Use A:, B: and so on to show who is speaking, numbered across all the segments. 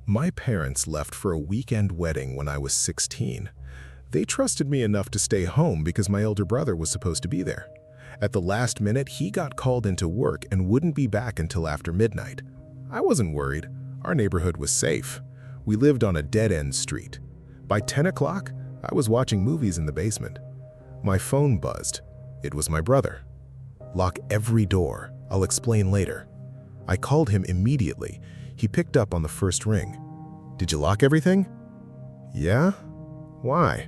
A: My parents left for a weekend wedding when I was 16. They trusted me enough to stay home because my elder brother was supposed to be there. At the last minute, he got called into work and wouldn't be back until after midnight. I wasn't worried. Our neighborhood was safe. We lived on a dead-end street. By 10 o'clock, I was watching movies in the basement. My phone buzzed. It was my brother. "Lock every door. I'll explain later." I called him immediately. He picked up on the first ring. "Did you lock everything?" "Yeah? Why?"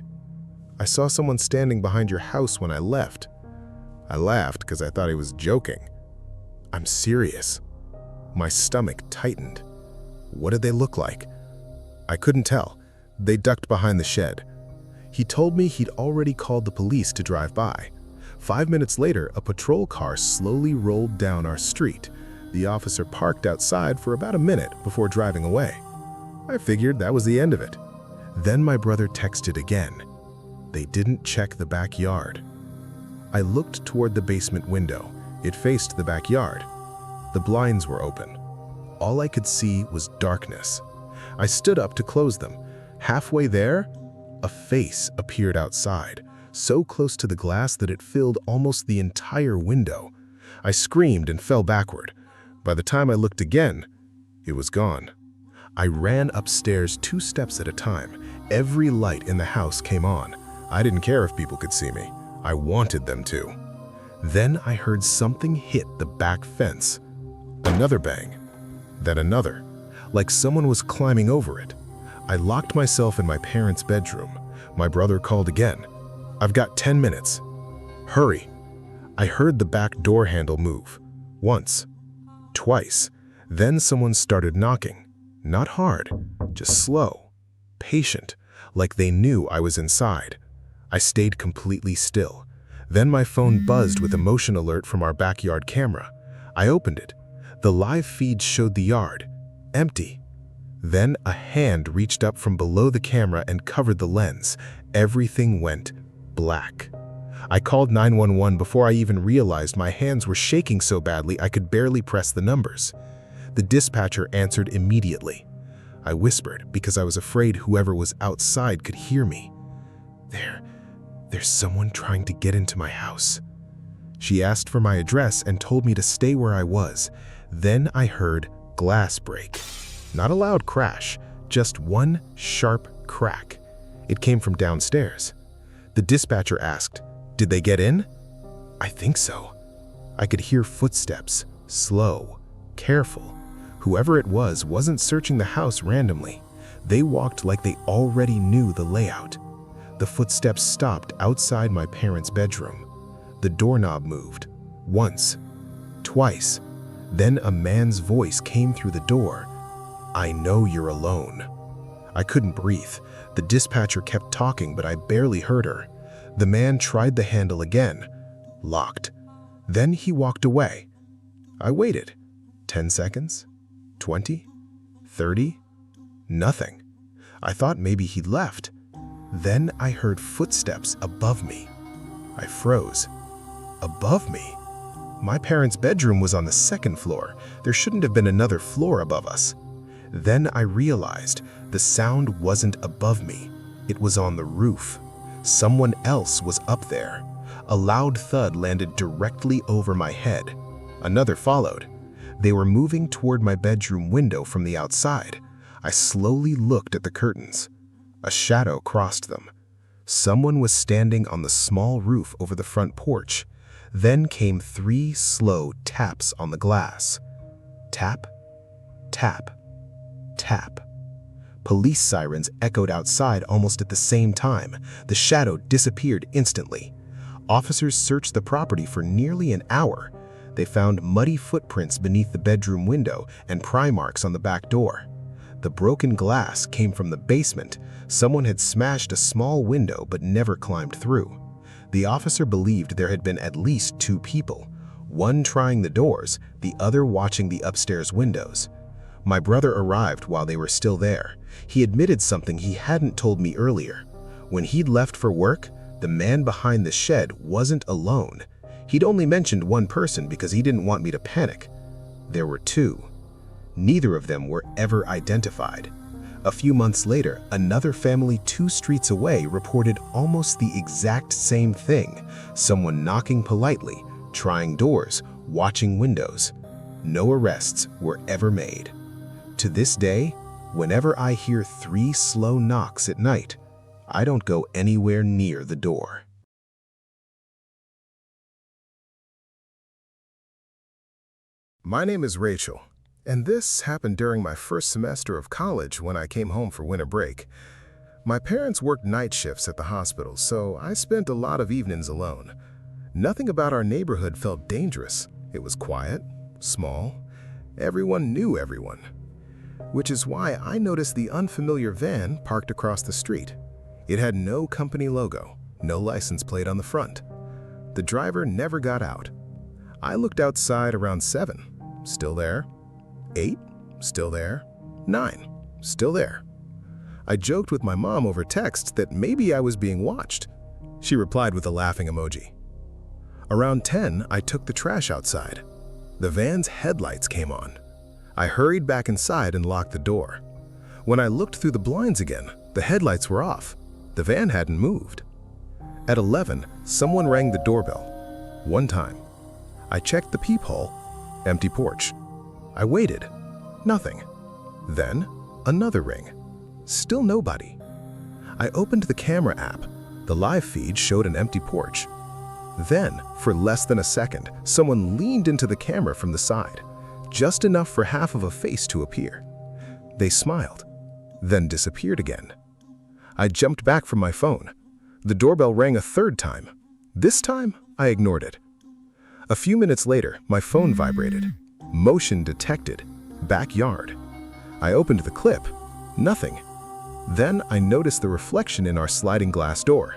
A: "I saw someone standing behind your house when I left." I laughed because I thought he was joking. "I'm serious." My stomach tightened. "What did they look like?" I couldn't tell. They ducked behind the shed. He told me he'd already called the police to drive by. 5 minutes later, a patrol car slowly rolled down our street. The officer parked outside for about a minute before driving away. I figured that was the end of it. Then my brother texted again. They didn't check the backyard. I looked toward the basement window. It faced the backyard. The blinds were open. All I could see was darkness. I stood up to close them. Halfway there, a face appeared outside, so close to the glass that it filled almost the entire window. I screamed and fell backward. By the time I looked again, it was gone. I ran upstairs 2 steps at a time. Every light in the house came on. I didn't care if people could see me. I wanted them to. Then I heard something hit the back fence. Another bang. Then another, like someone was climbing over it. I locked myself in my parents' bedroom. My brother called again. "I've got 10 minutes. Hurry." I heard the back door handle move. Once. Twice. Then someone started knocking. Not hard, just slow, patient, like they knew I was inside. I stayed completely still. Then my phone buzzed with a motion alert from our backyard camera. I opened it. The live feed showed the yard, empty. Then a hand reached up from below the camera and covered the lens. Everything went black. I called 911 before I even realized my hands were shaking so badly I could barely press the numbers. The dispatcher answered immediately. I whispered because I was afraid whoever was outside could hear me. There's someone trying to get into my house." She asked for my address and told me to stay where I was. Then I heard glass break. Not a loud crash, just one sharp crack. It came from downstairs. The dispatcher asked, "Did they get in?" "I think so." I could hear footsteps, slow, careful. Whoever it was wasn't searching the house randomly. They walked like they already knew the layout. The footsteps stopped outside my parents' bedroom. The doorknob moved. Once. Twice. Then a man's voice came through the door. "I know you're alone." I couldn't breathe. The dispatcher kept talking, but I barely heard her. The man tried the handle again. Locked. Then he walked away. I waited. 10 seconds? 20? 30? Nothing. I thought maybe he'd left. Then I heard footsteps above me. I froze. Above me? My parents' bedroom was on the 2nd floor. There shouldn't have been another floor above us. Then I realized the sound wasn't above me. It was on the roof. Someone else was up there. A loud thud landed directly over my head. Another followed. They were moving toward my bedroom window from the outside. I slowly looked at the curtains. A shadow crossed them. Someone was standing on the small roof over the front porch. Then came 3 slow taps on the glass. Tap, tap, tap. Police sirens echoed outside almost at the same time. The shadow disappeared instantly. Officers searched the property for nearly an hour. They found muddy footprints beneath the bedroom window and pry marks on the back door. The broken glass came from the basement. Someone had smashed a small window but never climbed through. The officer believed there had been at least 2 people, one trying the doors, the other watching the upstairs windows. My brother arrived while they were still there. He admitted something he hadn't told me earlier. When he'd left for work, the man behind the shed wasn't alone. He'd only mentioned one person because he didn't want me to panic. There were 2. Neither of them were ever identified. A few months later, another family 2 streets away reported almost the exact same thing. Someone knocking politely, trying doors, watching windows. No arrests were ever made. To this day, whenever I hear 3 slow knocks at night, I don't go anywhere near the door. My name is Rachel, and this happened during my first semester of college when I came home for winter break. My parents worked night shifts at the hospital, so I spent a lot of evenings alone. Nothing about our neighborhood felt dangerous. It was quiet, small. Everyone knew everyone. Which is why I noticed the unfamiliar van parked across the street. It had no company logo, no license plate on the front. The driver never got out. I looked outside around 7. Still there. 8. Still there. 9. Still there. I joked with my mom over text that maybe I was being watched. She replied with a laughing emoji. Around 10, I took the trash outside. The van's headlights came on. I hurried back inside and locked the door. When I looked through the blinds again, the headlights were off. The van hadn't moved. At 11, someone rang the doorbell. 1 time. I checked the peephole. Empty porch. I waited. Nothing. Then, another ring. Still nobody. I opened the camera app. The live feed showed an empty porch. Then, for less than a second, someone leaned into the camera from the side, just enough for half of a face to appear. They smiled, then disappeared again. I jumped back from my phone. The doorbell rang a 3rd time. This time, I ignored it. A few minutes later, my phone vibrated. Motion detected. Backyard. I opened the clip. Nothing. Then I noticed the reflection in our sliding glass door.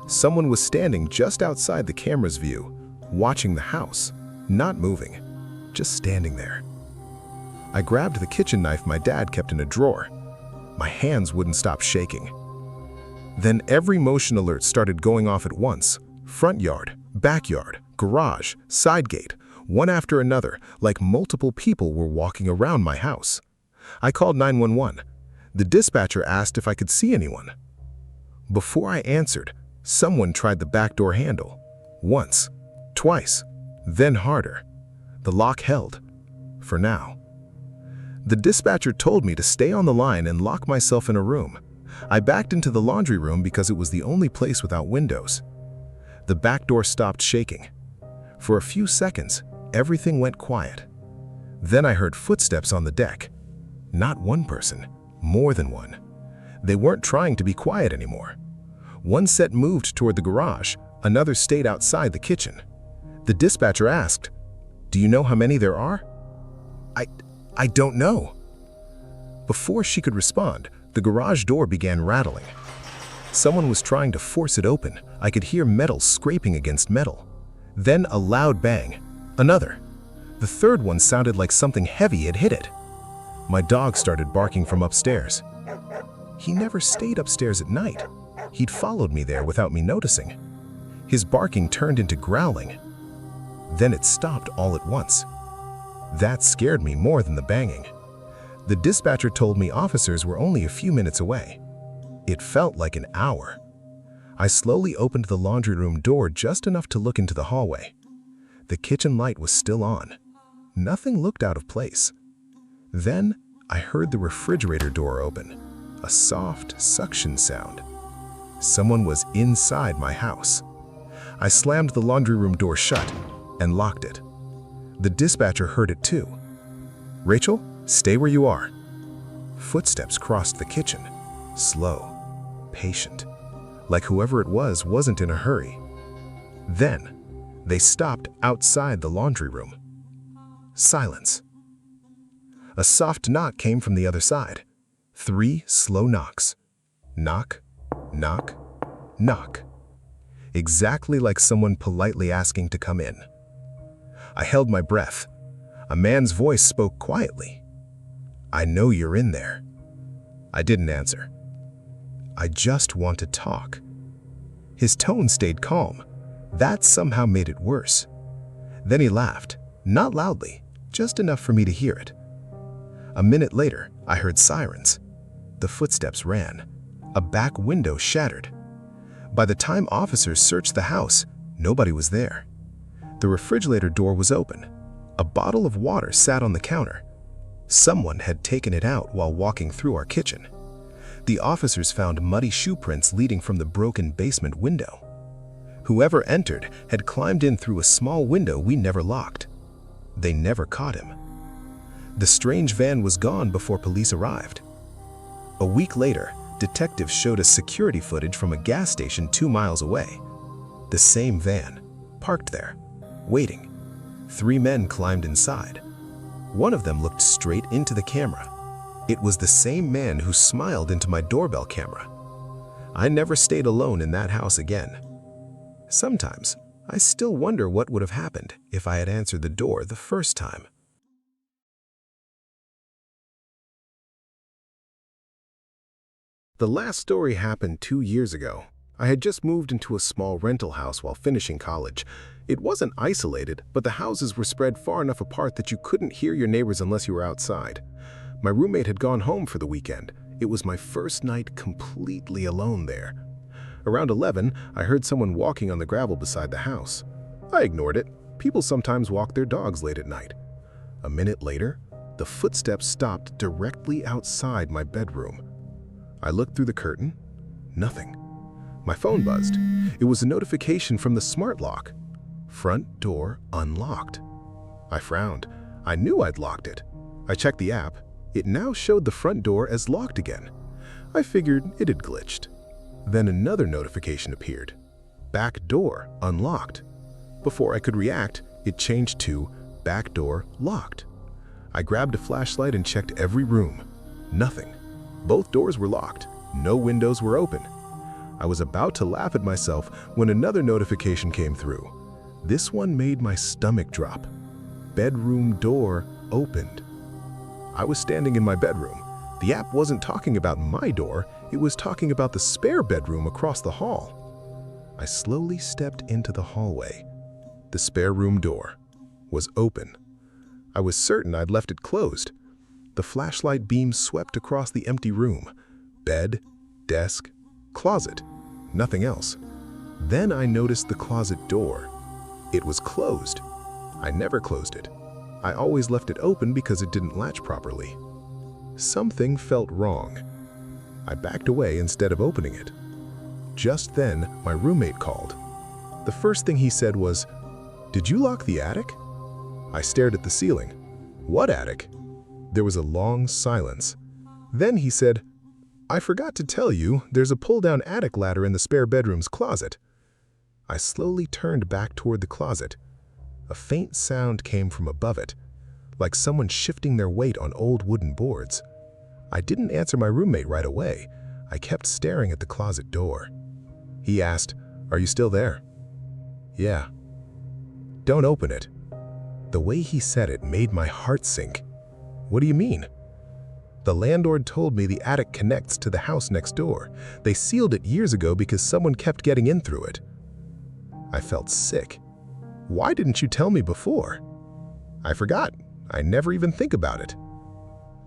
A: Someone was standing just outside the camera's view, watching the house, not moving, just standing there. I grabbed the kitchen knife my dad kept in a drawer. My hands wouldn't stop shaking. Then every motion alert started going off at once. Front yard, backyard, garage, side gate, one after another, like multiple people were walking around my house. I called 911. The dispatcher asked if I could see anyone. Before I answered, someone tried the back door handle. Once, twice, then harder. The lock held. For now. The dispatcher told me to stay on the line and lock myself in a room. I backed into the laundry room because it was the only place without windows. The back door stopped shaking. For a few seconds, everything went quiet. Then I heard footsteps on the deck. Not one person, more than one. They weren't trying to be quiet anymore. One set moved toward the garage, another stayed outside the kitchen. The dispatcher asked, "Do you know how many there are?" I don't know. Before she could respond, the garage door began rattling. Someone was trying to force it open. I could hear metal scraping against metal. Then a loud bang. Another. The 3rd one sounded like something heavy had hit it. My dog started barking from upstairs. He never stayed upstairs at night. He'd followed me there without me noticing. His barking turned into growling. Then it stopped all at once. That scared me more than the banging. The dispatcher told me officers were only a few minutes away. It felt like an hour. I slowly opened the laundry room door just enough to look into the hallway. The kitchen light was still on. Nothing looked out of place. Then I heard the refrigerator door open, a soft suction sound. Someone was inside my house. I slammed the laundry room door shut and locked it. The dispatcher heard it too. "Rachel, stay where you are." Footsteps crossed the kitchen, slow, patient, like whoever it was wasn't in a hurry. Then, they stopped outside the laundry room. Silence. A soft knock came from the other side. 3 slow knocks. Knock, knock, knock. Exactly like someone politely asking to come in. I held my breath. A man's voice spoke quietly. "I know you're in there." I didn't answer. "I just want to talk." His tone stayed calm. That somehow made it worse. Then he laughed, not loudly, just enough for me to hear it. A minute later, I heard sirens. the footsteps ran. A back window shattered. By the time officers searched the house, nobody was there. The refrigerator door was open. A bottle of water sat on the counter. Someone had taken it out while walking through our kitchen. The officers found muddy shoe prints leading from the broken basement window. Whoever entered had climbed in through a small window we never locked. They never caught him. The strange van was gone before police arrived. A week later, detectives showed us security footage from a gas station 2 miles away. The same van, parked there, waiting. 3 men climbed inside. One of them looked straight into the camera. It was the same man who smiled into my doorbell camera. I never stayed alone in that house again. Sometimes, I still wonder what would have happened if I had answered the door the first time. The last story happened 2 years ago. I had just moved into a small rental house while finishing college. It wasn't isolated, but the houses were spread far enough apart that you couldn't hear your neighbors unless you were outside. My roommate had gone home for the weekend. It was my first night completely alone there. Around 11, I heard someone walking on the gravel beside the house. I ignored it. People sometimes walk their dogs late at night. A minute later, the footsteps stopped directly outside my bedroom. I looked through the curtain. Nothing. My phone buzzed. It was a notification from the smart lock. Front door unlocked. I frowned. I knew I'd locked it. I checked the app. It now showed the front door as locked again. I figured it had glitched. Then another notification appeared. Back door unlocked. Before I could react, it changed to back door locked. I grabbed a flashlight and checked every room. Nothing. Both doors were locked. No windows were open. I was about to laugh at myself when another notification came through. This one made my stomach drop. Bedroom door opened. I was standing in my bedroom. The app wasn't talking about my door, it was talking about the spare bedroom across the hall. I slowly stepped into the hallway. The spare room door was open. I was certain I'd left it closed. The flashlight beam swept across the empty room. Bed, desk, closet, nothing else. Then I noticed the closet door. It was closed. I never closed it. I always left it open because it didn't latch properly. Something felt wrong. I backed away instead of opening it. Just then, my roommate called. The first thing he said was, "Did you lock the attic?" I stared at the ceiling. "What attic?" There was a long silence. Then he said, "I forgot to tell you, there's a pull-down attic ladder in the spare bedroom's closet." I slowly turned back toward the closet. A faint sound came from above it, like someone shifting their weight on old wooden boards. I didn't answer my roommate right away. I kept staring at the closet door. He asked, "Are you still there?" "Yeah." "Don't open it." The way he said it made my heart sink. "What do you mean?" "The landlord told me the attic connects to the house next door. They sealed it years ago because someone kept getting in through it." I felt sick. "Why didn't you tell me before?" "I forgot. I never even think about it."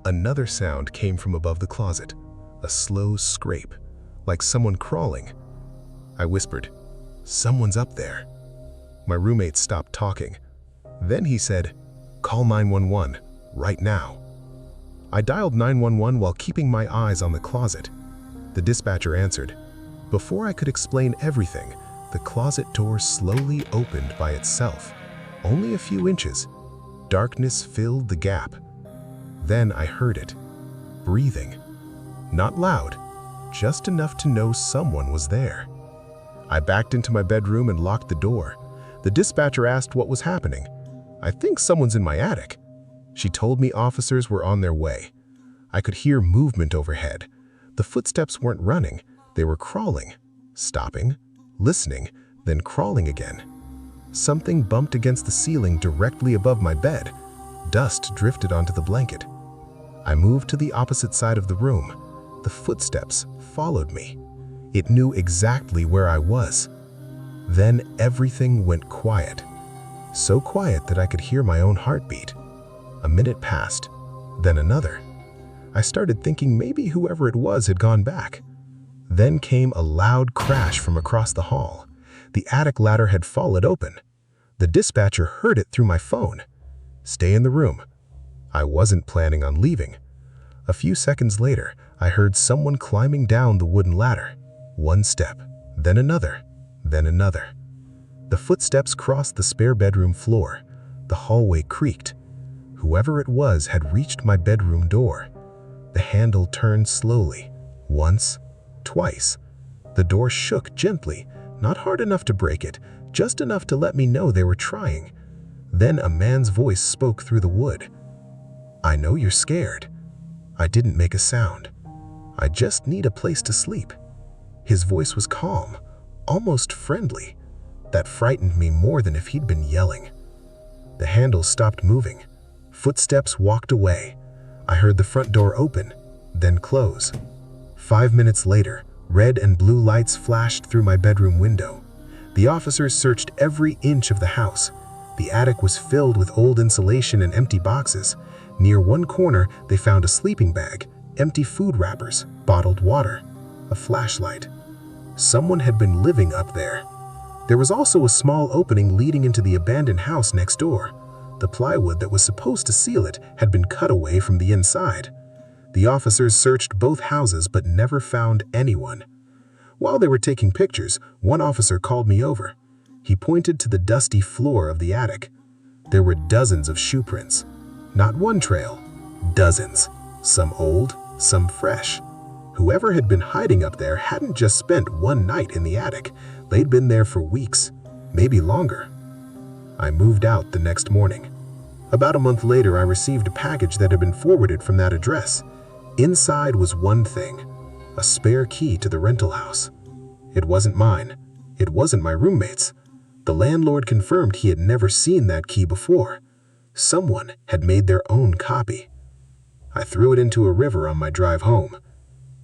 A: Another sound came from above the closet, a slow scrape, like someone crawling. I whispered, "Someone's up there." My roommate stopped talking. Then he said, "Call 911, right now." I dialed 911 while keeping my eyes on the closet. The dispatcher answered. Before I could explain everything, the closet door slowly opened by itself, only a few inches. Darkness filled the gap. Then I heard it, breathing. Not loud, just enough to know someone was there. I backed into my bedroom and locked the door. The dispatcher asked what was happening. "I think someone's in my attic." She told me officers were on their way. I could hear movement overhead. The footsteps weren't running, they were crawling, stopping, listening, then crawling again. Something bumped against the ceiling directly above my bed. Dust drifted onto the blanket. I moved to the opposite side of the room. The footsteps followed me. It knew exactly where I was. Then everything went quiet. So quiet that I could hear my own heartbeat. A minute passed, then another. I started thinking maybe whoever it was had gone back. Then came a loud crash from across the hall. The attic ladder had fallen open. The dispatcher heard it through my phone. "Stay in the room." I wasn't planning on leaving. A few seconds later, I heard someone climbing down the wooden ladder. One step, then another, then another. The footsteps crossed the spare bedroom floor. The hallway creaked. Whoever it was had reached my bedroom door. The handle turned slowly. Once, twice. The door shook gently, not hard enough to break it, just enough to let me know they were trying. Then a man's voice spoke through the wood. "I know you're scared." I didn't make a sound. "I just need a place to sleep." His voice was calm, almost friendly. That frightened me more than if he'd been yelling. The handle stopped moving. Footsteps walked away. I heard the front door open, then close. 5 minutes later, red and blue lights flashed through my bedroom window. The officers searched every inch of the house. The attic was filled with old insulation and empty boxes. Near one corner, they found a sleeping bag, empty food wrappers, bottled water, a flashlight. Someone had been living up there. There was also a small opening leading into the abandoned house next door. The plywood that was supposed to seal it had been cut away from the inside. The officers searched both houses but never found anyone. While they were taking pictures, one officer called me over. He pointed to the dusty floor of the attic. There were dozens of shoe prints. Not one trail, dozens. Some old, some fresh. Whoever had been hiding up there hadn't just spent one night in the attic. They'd been there for weeks, maybe longer. I moved out the next morning. About a month later, I received a package that had been forwarded from that address. Inside was one thing, a spare key to the rental house. It wasn't mine. It wasn't my roommate's. The landlord confirmed he had never seen that key before. Someone had made their own copy. I threw it into a river on my drive home.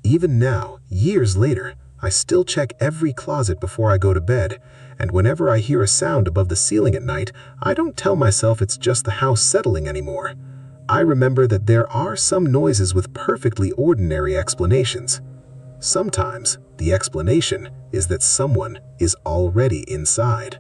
A: Even now, years later, I still check every closet before I go to bed, and whenever I hear a sound above the ceiling at night, I don't tell myself it's just the house settling anymore. I remember that there are some noises with perfectly ordinary explanations. Sometimes, the explanation is that someone is already inside.